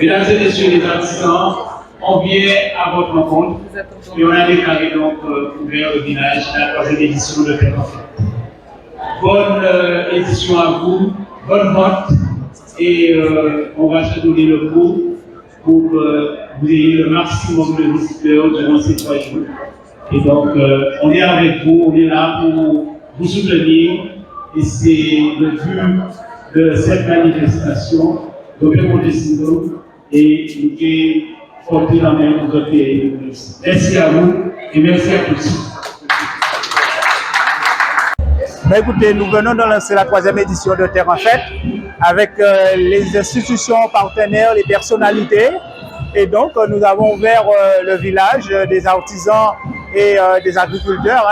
Mesdames et messieurs les artisans, on vient à votre rencontre et on a déclaré donc ouvert le village à la troisième édition de Terre en Fête. Bonne édition à vous, bonne vente et on va se donner le coup pour que vous ayez le maximum de visiteurs durant ces 3 jours. Et donc on est avec vous, on est là pour vous soutenir et c'est le but de cette manifestation de Pémont-Dessino et nous porter la main pour notre pays. Merci à vous et merci à tous. Ben écoutez, nous venons de lancer la 3e édition de Terre en Fête avec les institutions partenaires, les personnalités. Et donc, nous avons ouvert le village des artisans et des agriculteurs.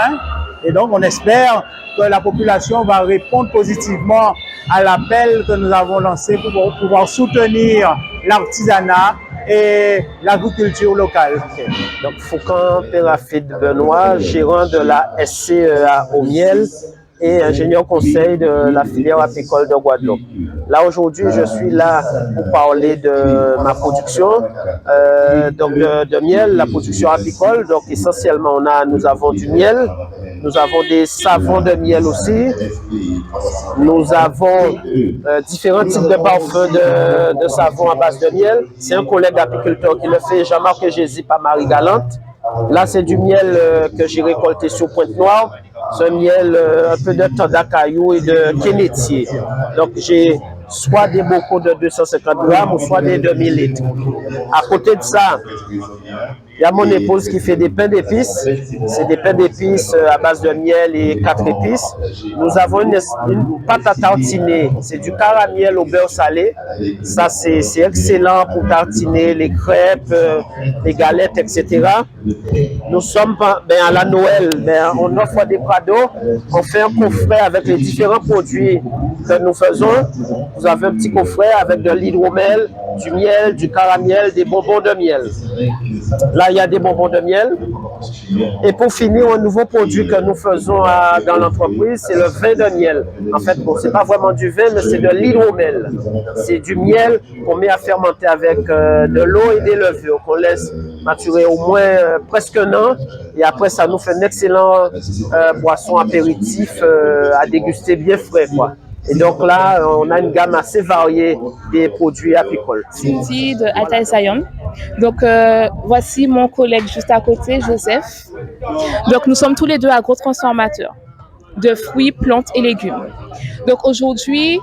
Et donc, on espère que la population va répondre positivement à l'appel que nous avons lancé pour pouvoir soutenir l'artisanat et l'agriculture locale. Okay. Donc, Foucan Pérafide Benoît, gérant de la SCEA au miel et ingénieur conseil de la filière apicole de Guadeloupe. Là, aujourd'hui, je suis là pour parler de ma production donc de miel, la production apicole. Donc, essentiellement, nous avons du miel, nous avons des savons de miel aussi, nous avons différents types de parfums de savons à base de miel. C'est un collègue apiculteur qui le fait, Jean-Marc Gézy, par Marie Galante. Là, c'est du miel que j'ai récolté sur Pointe-Noire. C'est un miel un peu de Tandacaillou et de Kénétier. Donc, j'ai soit des bocaux de 250 grammes ou soit des demi-litres. À côté de ça, il y a mon épouse qui fait des pains d'épices. C'est des pains d'épices à base de miel et 4 épices. Nous avons une pâte à tartiner. C'est du caramel au beurre salé. Ça, c'est excellent pour tartiner les crêpes, les galettes, etc. Nous sommes à la Noël. On offre des cadeaux. On fait un coffret avec les différents produits que nous faisons. Vous avez un petit coffret avec de l'hydromel, du miel, du caramel, des bonbons de miel. Là, il y a des bonbons de miel. Et pour finir, un nouveau produit que nous faisons dans l'entreprise, c'est le vin de miel. En fait, bon, c'est pas vraiment du vin, mais c'est de l'hydromel. C'est du miel qu'on met à fermenter avec de l'eau et des levures, qu'on laisse maturer au moins presque 1 an. Et après, ça nous fait une excellente boisson apéritif à déguster bien frais, quoi. Et donc là, on a une gamme assez variée des produits apicoles. Cindy de Altaï Zion. Donc voici mon collègue juste à côté, Joseph. Donc nous sommes tous les deux agro-transformateurs de fruits, plantes et légumes. Donc aujourd'hui,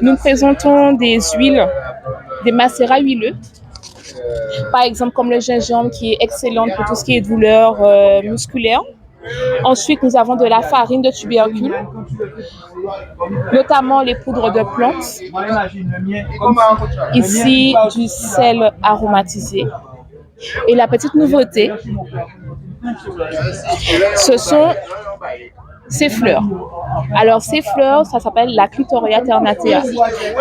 nous présentons des huiles, des macérats huileux. Par exemple, comme le gingembre qui est excellent pour tout ce qui est douleur musculaire. Ensuite, nous avons de la farine de tubercule, notamment les poudres de plantes. Ici, du sel aromatisé. Et la petite nouveauté, ce sont ces fleurs. Alors, ces fleurs, ça s'appelle la Clitoria ternatea.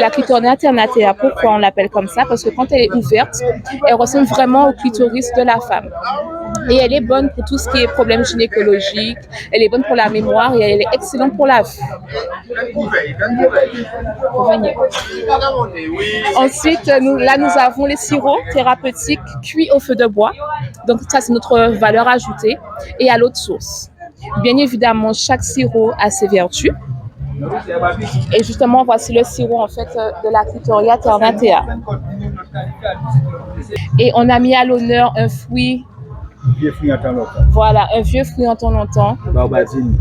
La Clitoria ternatea, pourquoi on l'appelle comme ça? Parce que quand elle est ouverte, elle ressemble vraiment au clitoris de la femme. Et elle est bonne pour tout ce qui est problème gynécologique, elle est bonne pour la mémoire et elle est excellente pour la vue. Ensuite, nous avons les sirops thérapeutiques cuits au feu de bois. Donc ça, c'est notre valeur ajoutée. Et à l'eau de source. Bien évidemment, chaque sirop a ses vertus. Et justement, voici le sirop en fait de la Clitoria ternatea. Et on a mis à l'honneur un fruit. Vieux fruit en temps longtemps. Voilà, un vieux fruit en temps longtemps. Barbadine.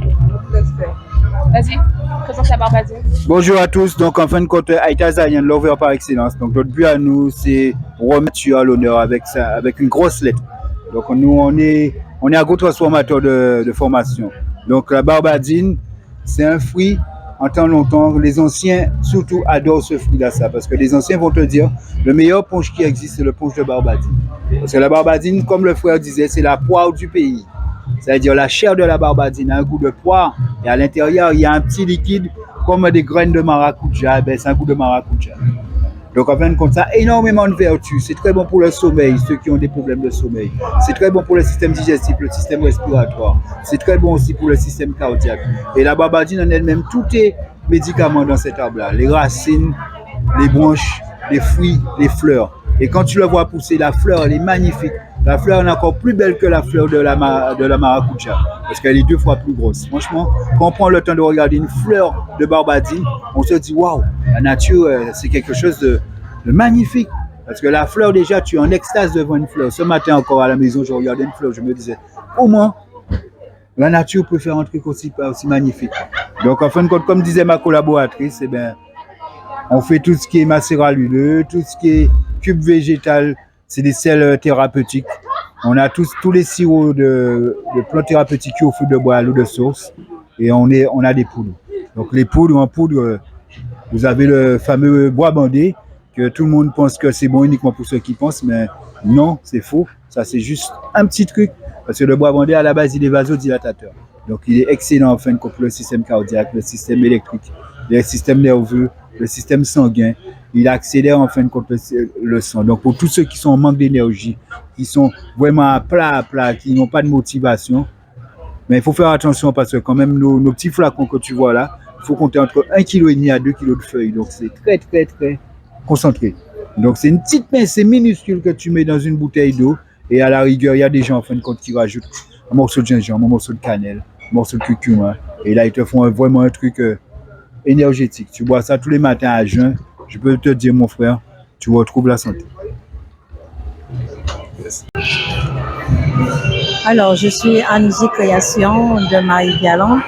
Vas-y, présente la barbadine. Bonjour à tous. Donc, en fin de compte, Altaï Zion, l'ouvert par excellence. Donc, notre but à nous, c'est remettre à l'honneur avec ça, avec une grosse lettre. Donc, nous, on est agro-transformateur de formation. Donc, la barbadine, c'est un fruit en temps longtemps. Les anciens, surtout, adorent ce fruit-là, ça. Parce que les anciens vont te dire, le meilleur punch qui existe, c'est le punch de barbadine. Parce que la barbadine, comme le frère disait, c'est la poire du pays. C'est-à-dire la chair de la barbadine a un goût de poire et à l'intérieur, il y a un petit liquide comme des graines de maracuja. C'est un goût de maracuja. Donc, en fin de compte, ça a énormément de vertus. C'est très bon pour le sommeil, ceux qui ont des problèmes de sommeil. C'est très bon pour le système digestif, le système respiratoire. C'est très bon aussi pour le système cardiaque. Et la barbadine en elle-même, tout est médicaments dans cet arbre-là. Les racines, les branches, les fruits, les fleurs. Et quand tu le vois pousser, la fleur, elle est magnifique. La fleur est encore plus belle que la fleur de la maracuja, parce qu'elle est 2 fois plus grosse. Franchement, quand on prend le temps de regarder une fleur de barbadine, on se dit, waouh, la nature, c'est quelque chose de magnifique. Parce que la fleur, déjà, tu es en extase devant une fleur. Ce matin encore à la maison, je regardais une fleur, je me disais, comment la nature peut faire un truc aussi magnifique. Donc, en fin de compte, comme disait ma collaboratrice, eh bien, on fait tout ce qui est macérat huileux, tout ce qui est cube végétal, c'est des sels thérapeutiques. On a tous les sirops de plantes thérapeutiques au feu de bois à l'eau de source. Et on a des poudres. Donc les poudres, en poudre, vous avez le fameux bois bandé, que tout le monde pense que c'est bon uniquement pour ceux qui pensent, mais non, c'est faux. Ça, c'est juste un petit truc. Parce que le bois bandé, à la base, il est vasodilatateur. Donc il est excellent en fin de compte pour le système cardiaque, le système électrique, le système nerveux, le système sanguin. Il accélère en fin de compte le sang. Donc pour tous ceux qui sont en manque d'énergie, qui sont vraiment à plat, qui n'ont pas de motivation, mais il faut faire attention parce que quand même nos petits flacons que tu vois là, il faut compter entre 1,5 kg à 2 kg de feuilles. Donc c'est très, très, très concentré. Donc c'est une petite pincée minuscule que tu mets dans une bouteille d'eau et à la rigueur, il y a des gens en fin de compte qui rajoutent un morceau de gingembre, un morceau de cannelle, un morceau de curcuma. Et là, ils te font vraiment un truc énergétique. Tu bois ça tous les matins à jeun. Je peux te dire, mon frère, tu retrouves la santé. Alors, je suis Angie Création de Marie Galante.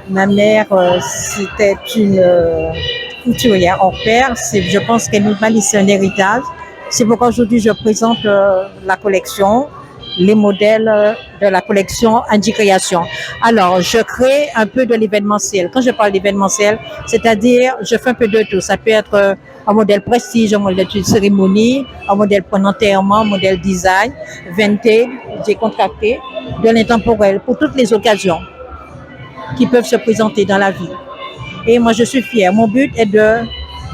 Ma mère, c'était une couturière hors pair. Je pense qu'elle nous m'a laissé un héritage. C'est pourquoi aujourd'hui, je présente la collection, les modèles de la collection Angie Création. Alors, je crée un peu de l'événementiel. Quand je parle d'événementiel, c'est-à-dire, je fais un peu de tout. Ça peut être un modèle prestige, un modèle de cérémonie, un modèle pour un enterrement, un modèle design, vintage, décontracté, de l'intemporel, pour toutes les occasions qui peuvent se présenter dans la vie. Et moi, je suis fière. Mon but est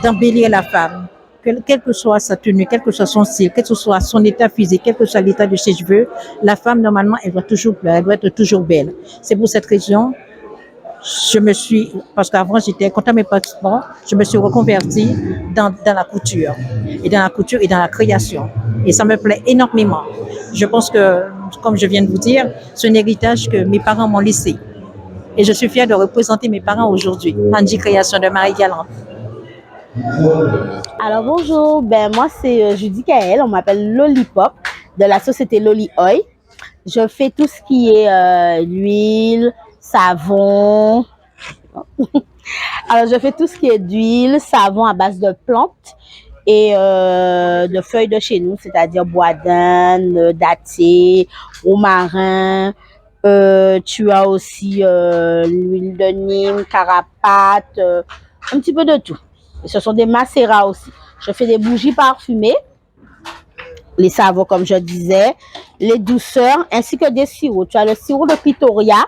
d'embellir la femme. Quelle que soit sa tenue, quel que soit son style, quel que soit son état physique, quel que soit l'état de ses cheveux, la femme, normalement, elle doit toujours plaire, elle doit être toujours belle. C'est pour cette raison, parce qu'avant, j'étais content mes participants, je me suis reconvertie dans la couture. Et dans la couture et dans la création. Et ça me plaît énormément. Je pense que, comme je viens de vous dire, c'est un héritage que mes parents m'ont laissé. Et je suis fière de représenter mes parents aujourd'hui. Angie Création de Marie Galante. Alors bonjour, moi c'est Judy Kael, on m'appelle Lollipop de la société Lolly Oil. Je fais tout ce qui est l'huile, savon. Alors je fais tout ce qui est d'huile, savon à base de plantes et de feuilles de chez nous, c'est-à-dire bois d'Inde, dattier, romarin. Tu as aussi l'huile de Nîmes, carapate, un petit peu de tout. Et ce sont des macérats aussi. Je fais des bougies parfumées, les savons comme je disais, les douceurs, ainsi que des sirops. Tu as le sirop de clitoria,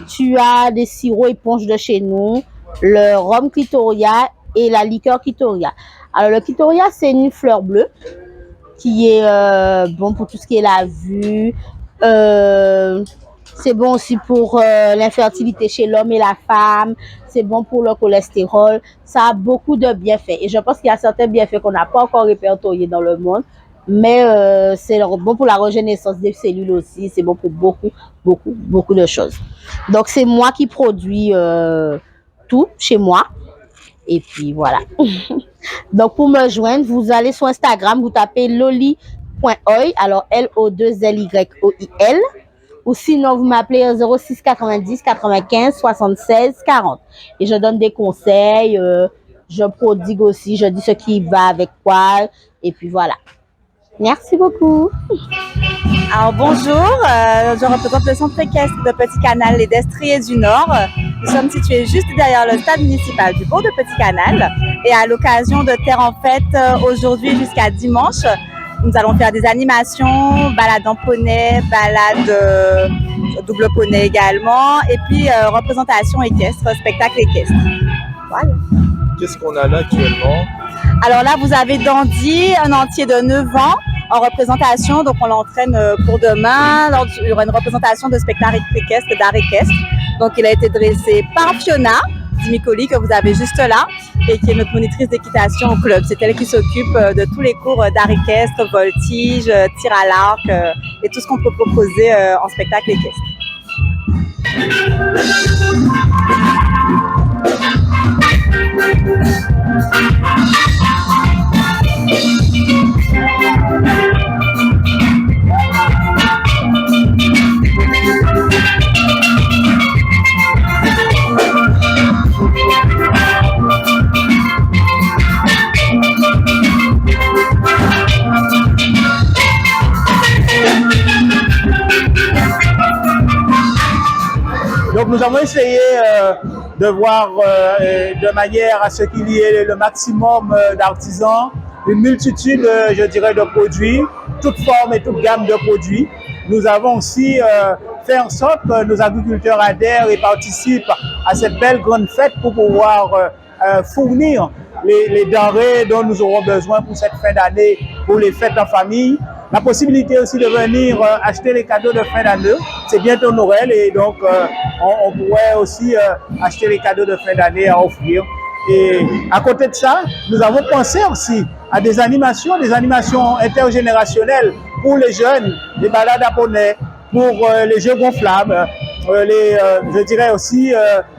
tu as des sirops éponges de chez nous, le rhum clitoria et la liqueur clitoria. Alors le clitoria, c'est une fleur bleue qui est bon pour tout ce qui est la vue. C'est bon aussi pour l'infertilité chez l'homme et la femme. C'est bon pour le cholestérol. Ça a beaucoup de bienfaits. Et je pense qu'il y a certains bienfaits qu'on n'a pas encore répertoriés dans le monde. Mais c'est bon pour la régénérescence des cellules aussi. C'est bon pour beaucoup de choses. Donc, c'est moi qui produis tout chez moi. Et puis, voilà. Donc, pour me joindre, vous allez sur Instagram, vous tapez lolly.oil. Alors, L-O-2-L-Y-O-I-L. Ou sinon, vous m'appelez 06 90 95 76 40. Et je donne des conseils, je prodigue aussi, je dis ce qui va avec quoi. Et puis voilà. Merci beaucoup. Alors bonjour, je représente le centre équestre de Petit Canal, les Destriers du Nord. Nous sommes situés juste derrière le stade municipal du bourg de Petit Canal. Et à l'occasion de Terre en Fête, aujourd'hui jusqu'à dimanche, nous allons faire des animations, balade en poney, balade double poney également, et puis représentation équestre, spectacle équestre. Voilà. Qu'est-ce qu'on a là actuellement? Alors là, vous avez Dandy, un entier de 9 ans, en représentation, donc on l'entraîne pour demain. Il y aura une représentation de spectacle équestre, d'art équestre. Donc il a été dressé par Fiona, Dimicoli, que vous avez juste là, et qui est notre monitrice d'équitation au club. C'est elle qui s'occupe de tous les cours d'art équestre, voltige, tir à l'arc et tout ce qu'on peut proposer en spectacle équestre. Donc nous avons essayé de voir de manière à ce qu'il y ait le maximum d'artisans, une multitude, je dirais, de produits, toutes formes et toutes gammes de produits. Nous avons aussi fait en sorte que nos agriculteurs adhèrent et participent à cette belle grande fête pour pouvoir fournir les denrées dont nous aurons besoin pour cette fin d'année, pour les fêtes en famille. La possibilité aussi de venir acheter les cadeaux de fin d'année, c'est bientôt Noël et donc on pourrait aussi acheter les cadeaux de fin d'année à offrir. Et à côté de ça, nous avons pensé aussi à des animations intergénérationnelles pour les jeunes, les balades à poney, pour les jeux gonflables, je dirais aussi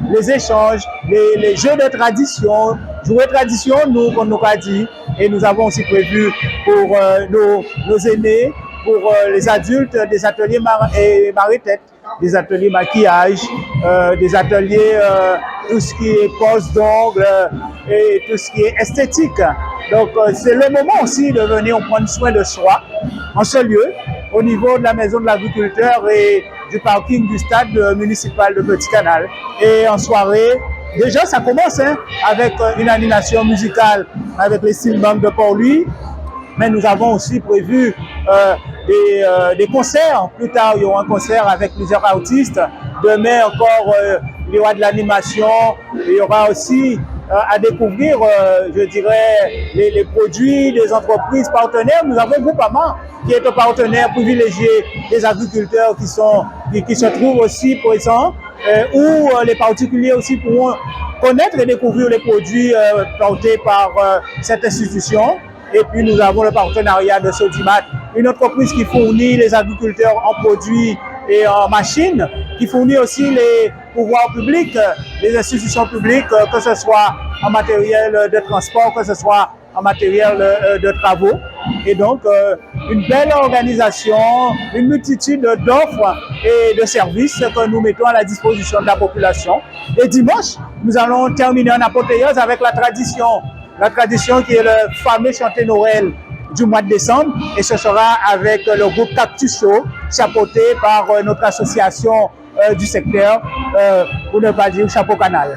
les échanges, les jeux de tradition, jouer tradition, nous, comme nous l'a dit, et nous avons aussi prévu pour nos aînés, pour les adultes, des ateliers marée-tête, des ateliers maquillage, des ateliers tout ce qui est pose d'ongles et tout ce qui est esthétique. Donc c'est le moment aussi de venir prendre soin de soi en ce lieu, au niveau de la maison de l'agriculteur et du parking du stade municipal de Petit Canal. Et en soirée, déjà ça commence avec une animation musicale avec les Sylbank de Port-Louis, mais nous avons aussi prévu des concerts. Plus tard, il y aura un concert avec plusieurs artistes. Demain encore, il y aura de l'animation. Il y aura aussi à découvrir, je dirais, les produits des entreprises partenaires. Nous avons Groupama, qui est un partenaire privilégié des agriculteurs qui se trouvent aussi présents, où les particuliers aussi pourront connaître et découvrir les produits portés par cette institution. Et puis nous avons le partenariat de Sodimat, une entreprise qui fournit les agriculteurs en produits et en machines, qui fournit aussi les pouvoirs publics, les institutions publiques, que ce soit en matériel de transport, que ce soit en matériel de travaux. Et donc, une belle organisation, une multitude d'offres et de services que nous mettons à la disposition de la population. Et dimanche, nous allons terminer en apothéose avec la tradition qui est le fameux chanté Noël du mois de décembre, et ce sera avec le groupe Cactus Show, chapeauté par notre association du secteur, pour ne pas dire Chapeau Canal.